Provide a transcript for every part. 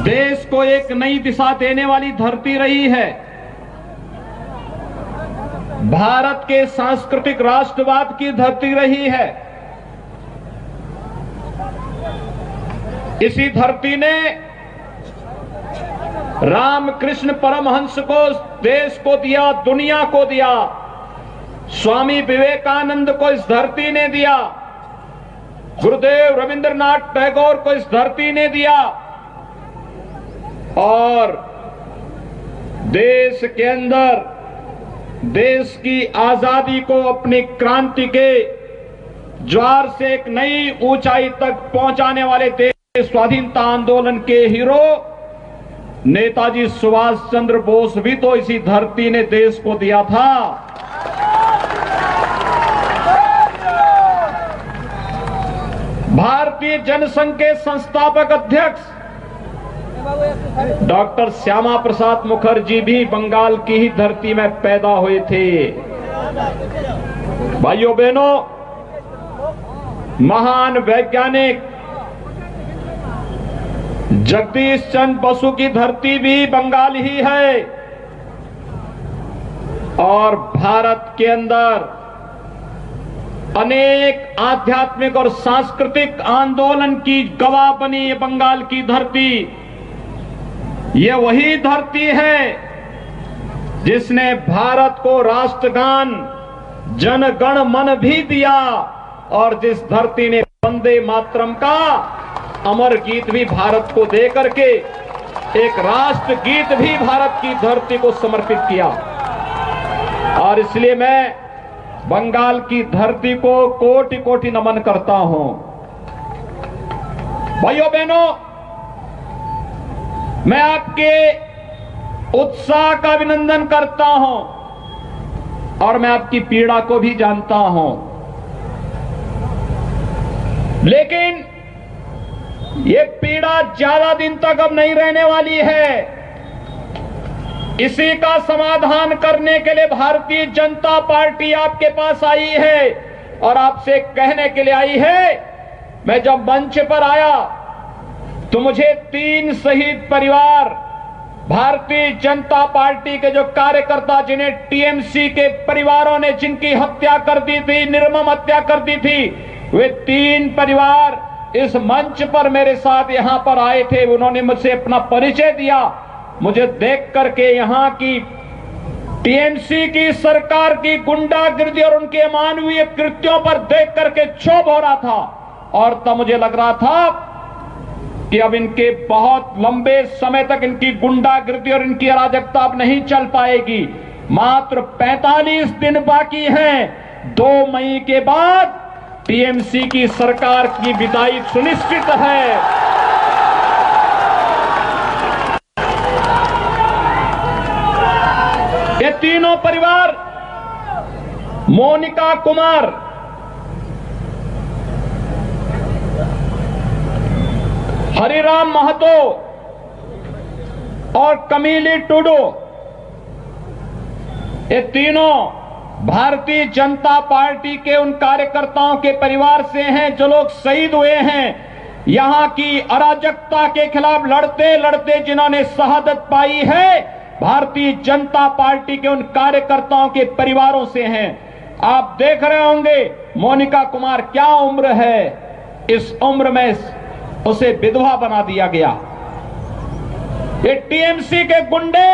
देश को एक नई दिशा देने वाली धरती रही है। भारत के सांस्कृतिक राष्ट्रवाद की धरती रही है। इसी धरती ने रामकृष्ण परमहंस को देश को दिया, दुनिया को दिया। स्वामी विवेकानंद को इस धरती ने दिया। गुरुदेव रविंद्रनाथ टैगोर को इस धरती ने दिया। और देश के अंदर देश की आजादी को अपनी क्रांति के ज्वार से एक नई ऊंचाई तक पहुंचाने वाले देश स्वाधीनता आंदोलन के हीरो नेताजी सुभाष चंद्र बोस भी तो इसी धरती ने देश को दिया था। भारतीय जनसंघ के संस्थापक अध्यक्ष डॉक्टर श्यामा प्रसाद मुखर्जी भी बंगाल की ही धरती में पैदा हुए थे। भाइयों बहनों, महान वैज्ञानिक जगदीश चंद्र बसु की धरती भी बंगाल ही है। और भारत के अंदर अनेक आध्यात्मिक और सांस्कृतिक आंदोलन की गवाह बनी ये बंगाल की धरती। ये वही धरती है जिसने भारत को राष्ट्रगान जन गण मन भी दिया और जिस धरती ने वंदे मातरम का अमर गीत भी भारत को दे करके एक राष्ट्र गीत भी भारत की धरती को समर्पित किया। और इसलिए मैं बंगाल की धरती को कोटि कोटि नमन करता हूं। भाइयों बहनों, मैं आपके उत्साह का अभिनंदन करता हूं और मैं आपकी पीड़ा को भी जानता हूं। लेकिन ये पीड़ा ज्यादा दिन तक अब नहीं रहने वाली है। इसी का समाधान करने के लिए भारतीय जनता पार्टी आपके पास आई है और आपसे कहने के लिए आई है। मैं जब मंच पर आया तो मुझे 3 शहीद परिवार, भारतीय जनता पार्टी के जो कार्यकर्ता जिन्हें टीएमसी के परिवारों ने जिनकी हत्या कर दी थी, निर्मम हत्या कर दी थी, वे 3 परिवार इस मंच पर मेरे साथ यहां पर आए थे। उन्होंने मुझसे अपना परिचय दिया। मुझे देख करके यहां की टीएमसी की सरकार की गुंडागिर्दी और उनके अमानवीय कृत्यों पर देख करके क्षोभ हो रहा था। और तब मुझे लग रहा था कि अब इनके बहुत लंबे समय तक इनकी गुंडागिर्दी और इनकी अराजकता अब नहीं चल पाएगी। मात्र 45 दिन बाकी हैं। 2 मई के बाद टीएमसी की सरकार की विदाई सुनिश्चित है। ये तीनों परिवार, मोनिका कुमार, हरिराम महतो और कमीली टुडू, ये तीनों भारतीय जनता पार्टी के उन कार्यकर्ताओं के परिवार से हैं जो लोग शहीद हुए हैं। यहां की अराजकता के खिलाफ लड़ते लड़ते जिन्होंने शहादत पाई है, भारतीय जनता पार्टी के उन कार्यकर्ताओं के परिवारों से हैं। आप देख रहे होंगे मोनिका कुमार क्या उम्र है, इस उम्र में उसे विधवा बना दिया गया। ये टीएमसी के गुंडे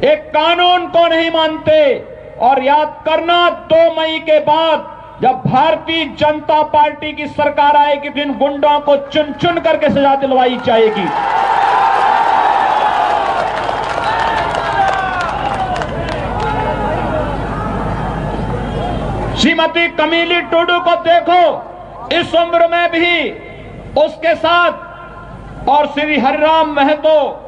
एक कानून को नहीं मानते। और याद करना, 2 मई के बाद जब भारतीय जनता पार्टी की सरकार आएगी, जिन गुंडों को चुन चुन करके सजा दिलवाई जाएगी। श्रीमती कमीली टुडू को देखो, इस उम्र में भी उसके साथ, और श्री हरिराम महतो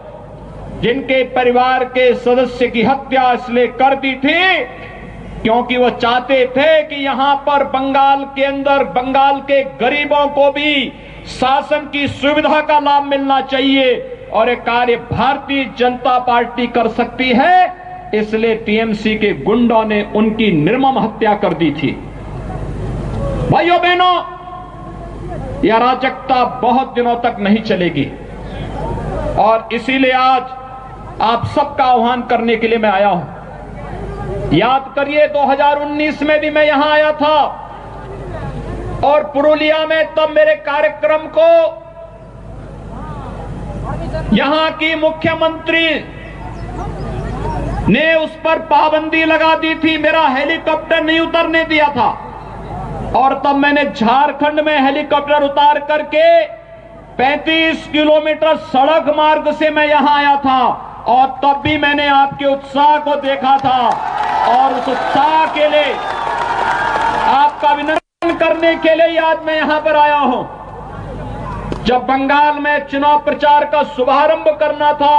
जिनके परिवार के सदस्य की हत्या इसलिए कर दी थी क्योंकि वो चाहते थे कि यहां पर बंगाल के अंदर बंगाल के गरीबों को भी शासन की सुविधा का लाभ मिलना चाहिए और ये कार्य भारतीय जनता पार्टी कर सकती है। इसलिए टीएमसी के गुंडों ने उनकी निर्मम हत्या कर दी थी। भाइयों बहनों, यह अराजकता बहुत दिनों तक नहीं चलेगी। और इसीलिए आज आप सबका आह्वान करने के लिए मैं आया हूं। याद करिए 2019 में भी मैं यहां आया था और पुरुलिया में तब मेरे कार्यक्रम को यहां की मुख्यमंत्री ने उस पर पाबंदी लगा दी थी, मेरा हेलीकॉप्टर नहीं उतरने दिया था। और तब मैंने झारखंड में हेलीकॉप्टर उतार करके 35 किलोमीटर सड़क मार्ग से मैं यहां आया था और तब भी मैंने आपके उत्साह को देखा था और उस उत्साह के लिए आपका अभिनंदन करने के लिए आज मैं यहां पर आया हूं। जब बंगाल में चुनाव प्रचार का शुभारंभ करना था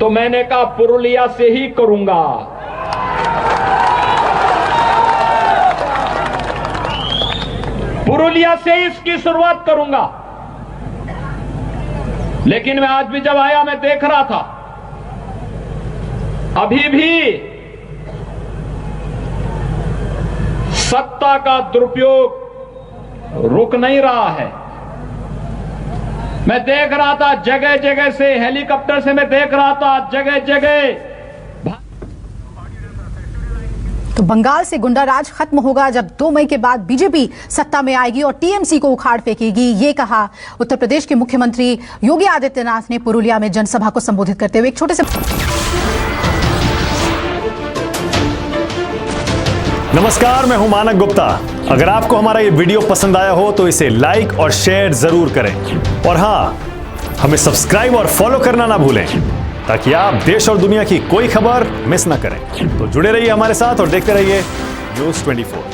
तो मैंने कहा पुरुलिया से ही करूंगा। पुरुलिया से ही इसकी शुरुआत करूंगा। लेकिन मैं आज भी जब आया मैं देख रहा था अभी भी सत्ता का दुरुपयोग रुक नहीं रहा है। मैं देख रहा था जगह जगह से, हेलीकॉप्टर से मैं देख रहा था जगह जगह। तो बंगाल से गुंडा राज खत्म होगा जब 2 मई के बाद बीजेपी सत्ता में आएगी और टीएमसी को उखाड़ फेंकेगी, ये कहा उत्तर प्रदेश के मुख्यमंत्री योगी आदित्यनाथ ने पुरुलिया में जनसभा को संबोधित करते हुए। एक छोटे से नमस्कार, मैं हूं मानक गुप्ता। अगर आपको हमारा ये वीडियो पसंद आया हो तो इसे लाइक और शेयर जरूर करें और हां, हमें सब्सक्राइब और फॉलो करना ना भूलें ताकि आप देश और दुनिया की कोई खबर मिस ना करें। तो जुड़े रहिए हमारे साथ और देखते रहिए न्यूज़ 24।